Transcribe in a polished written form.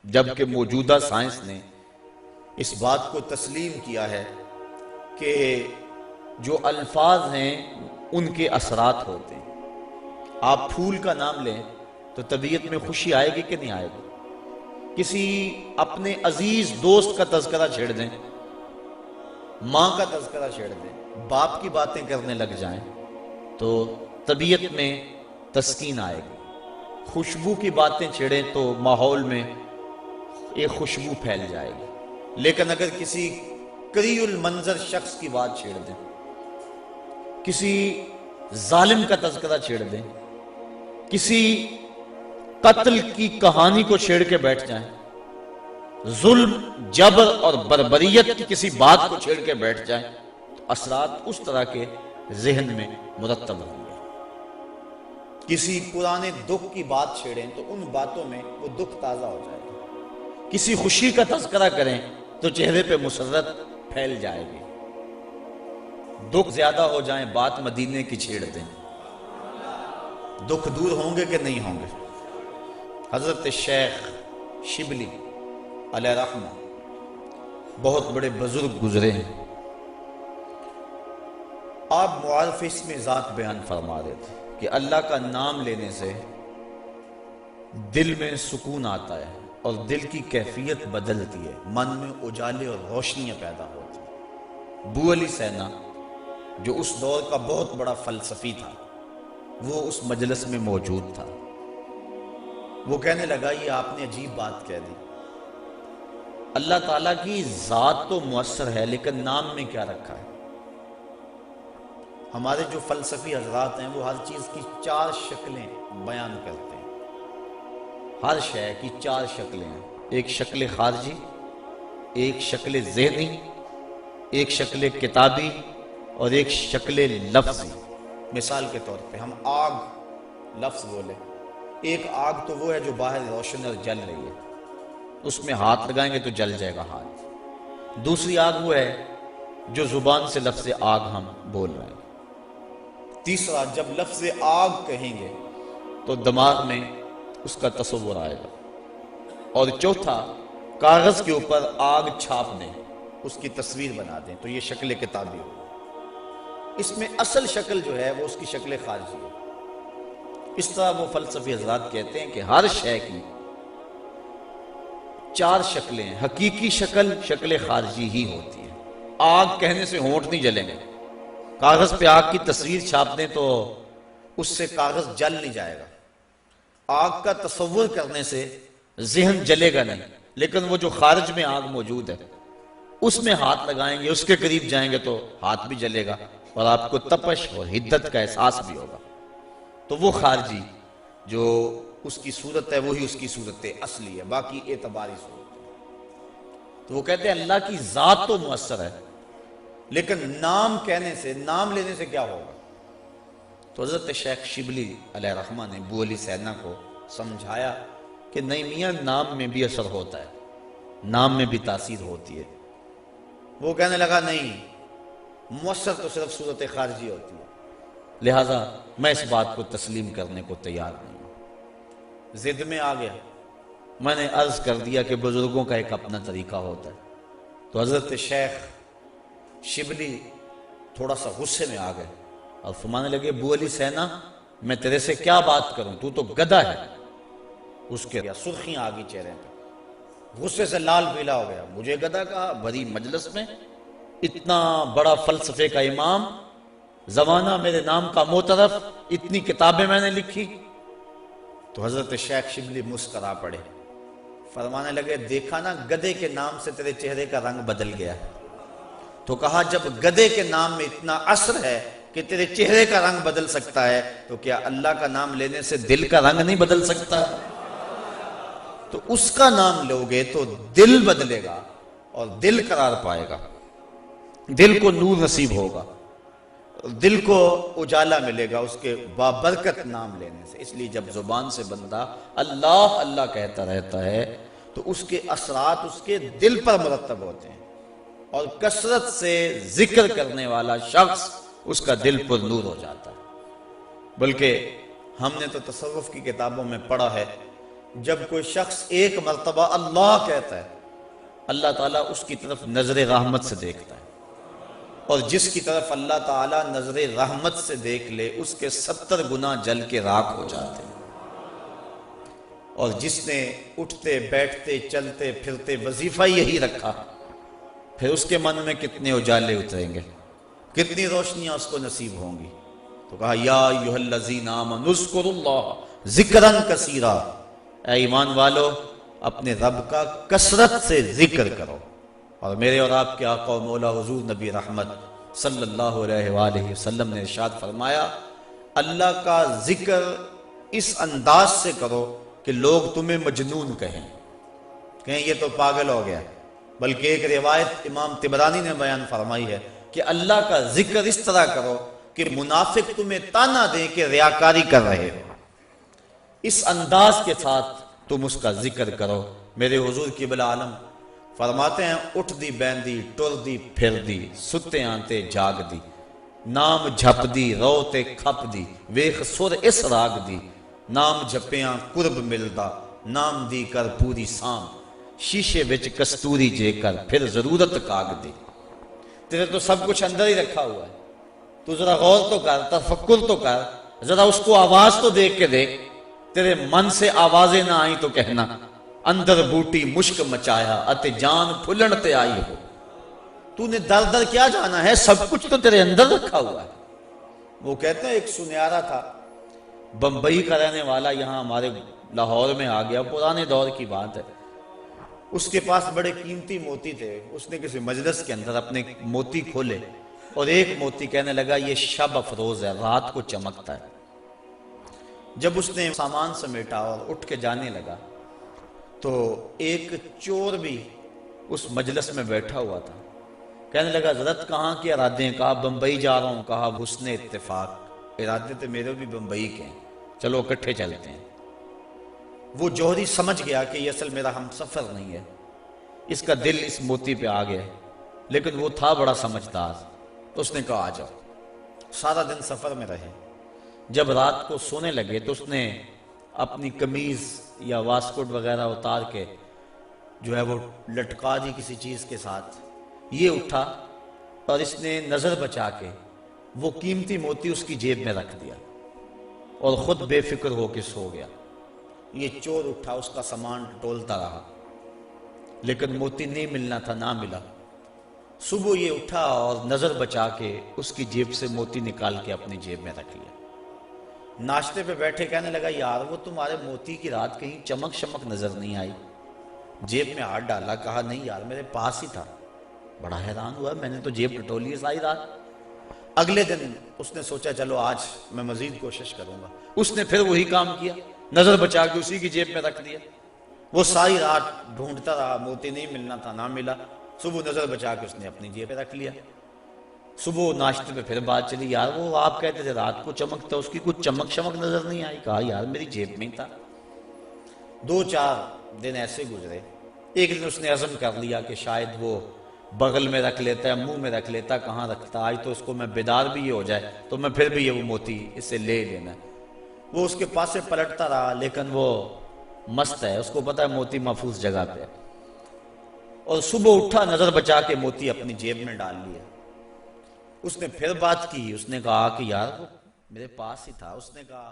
جبکہ موجودہ سائنس نے اس بات کو تسلیم کیا ہے کہ جو الفاظ ہیں ان کے اثرات ہوتے ہیں۔ آپ پھول کا نام لیں تو طبیعت میں خوشی آئے گی کہ نہیں آئے گی؟ کسی اپنے عزیز دوست کا تذکرہ چھیڑ دیں، ماں کا تذکرہ چھیڑ دیں، باپ کی باتیں کرنے لگ جائیں تو طبیعت میں تسکین آئے گی۔ خوشبو کی باتیں چھیڑیں تو ماحول میں ایک خوشبو پھیل جائے گی۔ لیکن اگر کسی کریہ المنظر شخص کی بات چھیڑ دیں، کسی ظالم کا تذکرہ چھیڑ دیں، کسی قتل کی کہانی کو چھیڑ کے بیٹھ جائیں، ظلم، جبر اور بربریت کی کسی بات کو چھیڑ کے بیٹھ جائیں تو اثرات اس طرح کے ذہن میں مرتب ہوں گے۔ کسی پرانے دکھ کی بات چھیڑیں تو ان باتوں میں وہ دکھ تازہ ہو جائے گا۔ کسی خوشی کا تذکرہ کریں تو چہرے پہ مسرت پھیل جائے گی۔ دکھ زیادہ ہو جائیں، بات مدینے کی چھیڑ دیں، دکھ دور ہوں گے کہ نہیں ہوں گے؟ حضرت شیخ شبلی علیہ رحمہ بہت بڑے بزرگ گزرے ہیں۔ آپ معارف اسم ذات بیان فرما رہے تھے کہ اللہ کا نام لینے سے دل میں سکون آتا ہے اور دل کی کیفیت بدلتی ہے، من میں اجالے اور روشنیاں پیدا ہوتی ہیں۔ ابو علی سینا جو اس دور کا بہت بڑا فلسفی تھا، وہ اس مجلس میں موجود تھا۔ وہ کہنے لگا یہ آپ نے عجیب بات کہہ دی، اللہ تعالیٰ کی ذات تو مؤثر ہے لیکن نام میں کیا رکھا ہے؟ ہمارے جو فلسفی حضرات ہیں وہ ہر چیز کی 4 شکلیں بیان کرتے ہیں۔ ہر شے کی 4 شکلیں ہیں، ایک شکل خارجی، ایک شکل ذہنی، ایک شکل کتابی اور ایک شکل لفظی۔ مثال کے طور پہ ہم آگ لفظ بولے، ایک آگ تو وہ ہے جو باہر روشن اور جل رہی ہے، اس میں ہاتھ لگائیں گے تو جل جائے گا ہاتھ۔ دوسری آگ وہ ہے جو زبان سے لفظ آگ ہم بول رہے ہیں۔ تیسرا، جب لفظ آگ کہیں گے تو دماغ میں اس کا تصور آئے گا۔ اور چوتھا، کاغذ کے اوپر آگ چھاپ دیں، اس کی تصویر بنا دیں تو یہ شکل کتابی ہو۔ اس میں اصل شکل جو ہے وہ اس کی شکل خارجی ہے۔ اس طرح وہ فلسفی حضرات کہتے ہیں کہ ہر شے کی 4 شکلیں ہیں، حقیقی شکل شکل خارجی ہی ہوتی ہے۔ آگ کہنے سے ہونٹ نہیں جلیں گے، کاغذ پہ آگ کی تصویر چھاپ دیں تو اس سے کاغذ جل نہیں جائے گا۔ آگ کا تصور کرنے سے ذہن جلے گا نہیں، لیکن وہ جو خارج میں آگ موجود ہے اس میں ہاتھ لگائیں گے، اس کے قریب جائیں گے تو ہاتھ بھی جلے گا اور آپ کو تپش اور حدت کا احساس بھی ہوگا۔ تو وہ خارجی جو اس کی صورت ہے وہی اس کی صورت اصلی ہے، باقی اعتباری صورت ہے۔ تو وہ کہتے ہیں اللہ کی ذات تو مؤثر ہے لیکن نام کہنے سے، نام لینے سے کیا ہوگا؟ تو حضرت شیخ شبلی علیہ رحمہ نے ابو علی سینا کو سمجھایا کہ نہیں میاں، نام میں بھی اثر ہوتا ہے، نام میں بھی تاثیر ہوتی ہے۔ وہ کہنے لگا نہیں، مؤثر تو صرف صورت خارجی ہوتی ہے، لہٰذا میں اس بات کو تسلیم کرنے کو تیار نہیں ہوں۔ ضد میں آ گیا۔ میں نے عرض کر دیا کہ بزرگوں کا ایک اپنا طریقہ ہوتا ہے۔ تو حضرت شیخ شبلی تھوڑا سا غصے میں آ گئے اور فرمانے لگے ابو علی سینا، میں تیرے سے کیا بات کروں، تو تو گدھا ہے۔ اس کے سرخیاں آ گئی چہرے پہ، غصے سے لال پیلا ہو گیا۔ مجھے گدھا کہا بھری مجلس میں، اتنا بڑا فلسفے کا امام، زمانہ میرے نام کا معترف، اتنی کتابیں میں نے لکھی۔ تو حضرت شیخ شبلی مسکرا پڑے، فرمانے لگے دیکھا نا، گدھے کے نام سے تیرے چہرے کا رنگ بدل گیا۔ تو کہا جب گدھے کے نام میں اتنا اثر ہے کہ تیرے چہرے کا رنگ بدل سکتا ہے تو کیا اللہ کا نام لینے سے دل کا رنگ نہیں بدل سکتا؟ تو اس کا نام لوگے تو دل بدلے گا اور دل قرار پائے گا، دل کو نور نصیب ہوگا، دل کو اجالا ملے گا اس کے بابرکت نام لینے سے۔ اس لیے جب زبان سے بندہ اللہ اللہ کہتا رہتا ہے تو اس کے اثرات اس کے دل پر مرتب ہوتے ہیں، اور کثرت سے ذکر کرنے والا شخص اس کا دل پر نور ہو جاتا ہے۔ بلکہ ہم نے تو تصوف کی کتابوں میں پڑھا ہے جب کوئی شخص ایک مرتبہ اللہ کہتا ہے، اللہ تعالیٰ اس کی طرف نظر رحمت سے دیکھتا ہے، اور جس کی طرف اللہ تعالیٰ نظر رحمت سے دیکھ لے اس کے 70 گنا جل کے راکھ ہو جاتے ہیں۔ اور جس نے اٹھتے بیٹھتے چلتے پھرتے وظیفہ یہی رکھا، پھر اس کے من میں کتنے اجالے اتریں گے، کتنی روشنیاں اس کو نصیب ہوں گی۔ تو کہا یا ایھا الذین آمنوا اذکروا اللہ ذکرا کثیرا، اے ایمان والو اپنے رب کا کثرت سے ذکر کرو۔ اور میرے اور آپ کے آقا و مولا حضور نبی رحمت صلی اللہ علیہ وآلہ وسلم نے ارشاد فرمایا، اللہ کا ذکر اس انداز سے کرو کہ لوگ تمہیں مجنون کہیں یہ تو پاگل ہو گیا۔ بلکہ ایک روایت امام طبرانی نے بیان فرمائی ہے کہ اللہ کا ذکر اس طرح کرو کہ منافق تمہیں تانا دیں کہ ریاکاری کر رہے ہو، اس انداز کے ساتھ تم اس کا ذکر کرو۔ میرے حضور قبلہ عالم فرماتے ہیں، اٹھ دی بیندی ٹر دی پھر دی، ستے آنتے جاگ دی، نام جھپ دی روتے کھپ دی، ویخ سر اس راگ دی، نام جھپیاں قرب ملدا، نام دی کر پوری سام، شیشے وچ کستوری جے کر پھر ضرورت کاغ دی۔ تیرے تو سب کچھ اندر ہی رکھا ہوا ہے، تو ذرا غور تو کر، تفکر تو کر، ذرا اس کو آواز تو دیکھ کے دیکھ۔ تیرے من سے آوازیں نہ آئیں تو کہنا اندر بوٹی مشک مچایا اتے جان پھلن تے آئی ہو۔ تو نے در در کیا جانا ہے، سب کچھ تو تیرے اندر رکھا ہوا ہے۔ وہ کہتے ہیں ایک سنیارا تھا، بمبئی کا رہنے والا، یہاں ہمارے لاہور میں آ گیا، پرانے دور کی بات ہے۔ اس کے پاس بڑے قیمتی موتی تھے، اس نے کسی مجلس کے اندر اپنے موتی کھولے اور ایک موتی کہنے لگا یہ شب افروز ہے، رات کو چمکتا ہے۔ جب اس نے سامان سمیٹا اور اٹھ کے جانے لگا تو ایک چور بھی اس مجلس میں بیٹھا ہوا تھا، کہنے لگا حضرت کہاں کے ارادے ہیں؟ کہا بمبئی جا رہا ہوں۔ کہا حسن اتفاق، ارادے تو میرے بھی بمبئی کے ہیں، چلو اکٹھے چلتے ہیں۔ وہ جوہری سمجھ گیا کہ یہ اصل میرا ہم سفر نہیں ہے، اس کا دل اس موتی پہ آ گیا ہے، لیکن وہ تھا بڑا سمجھدار، تو اس نے کہا آ جاؤ۔ سارا دن سفر میں رہے، جب رات کو سونے لگے تو اس نے اپنی قمیض یا واسکٹ وغیرہ اتار کے جو ہے وہ لٹکا دی کسی چیز کے ساتھ۔ یہ اٹھا اور اس نے نظر بچا کے وہ قیمتی موتی اس کی جیب میں رکھ دیا اور خود بے فکر ہو کے سو گیا۔ یہ چور اٹھا، اس کا سامان ٹولتا رہا، لیکن موتی نہیں ملنا تھا، نہ ملا۔ صبح یہ اٹھا اور نظر بچا کے اس کی جیب سے موتی نکال کے اپنی جیب میں رکھ لیا۔ ناشتے پہ بیٹھے کہنے لگا یار وہ تمہارے موتی کی رات کہیں چمک شمک نظر نہیں آئی؟ جیب میں ہاتھ ڈالا، کہا نہیں یار میرے پاس ہی تھا۔ بڑا حیران ہوا، میں نے تو جیب ٹٹولی ہے ساری رات۔ اگلے دن اس نے سوچا چلو آج میں مزید کوشش کروں گا۔ اس نے پھر وہی کام کیا، نظر بچا کے اسی کی جیب میں رکھ دیا۔ وہ ساری رات ڈھونڈتا رہا، موتی نہیں ملنا تھا، نہ ملا۔ صبح نظر بچا کے اس نے اپنی جیب میں رکھ لیا۔ صبح ناشتے پہ پھر بات چلی، یار وہ آپ کہتے تھے رات کو چمکتا، اس کی کچھ چمک شمک نظر نہیں آئی۔ کہا یار میری جیب میں ہی تھا۔ 2-4 دن ایسے گزرے۔ ایک دن اس نے عزم کر لیا کہ شاید وہ بغل میں رکھ لیتا ہے، منہ میں رکھ لیتا، کہاں رکھتا، آج تو اس کو میں بیدار بھی یہ ہو جائے تو میں پھر بھی یہ وہ موتی اسے لے لینا ہے۔ وہ اس کے پاس سے پلٹتا رہا، لیکن وہ مست ہے، اس کو پتا ہے موتی محفوظ جگہ پہ۔ اور صبح اٹھا، نظر بچا کے موتی اپنی جیب میں ڈال لیا۔ اس نے پھر بات کی، اس نے کہا کہ یار وہ میرے پاس ہی تھا۔ اس نے کہا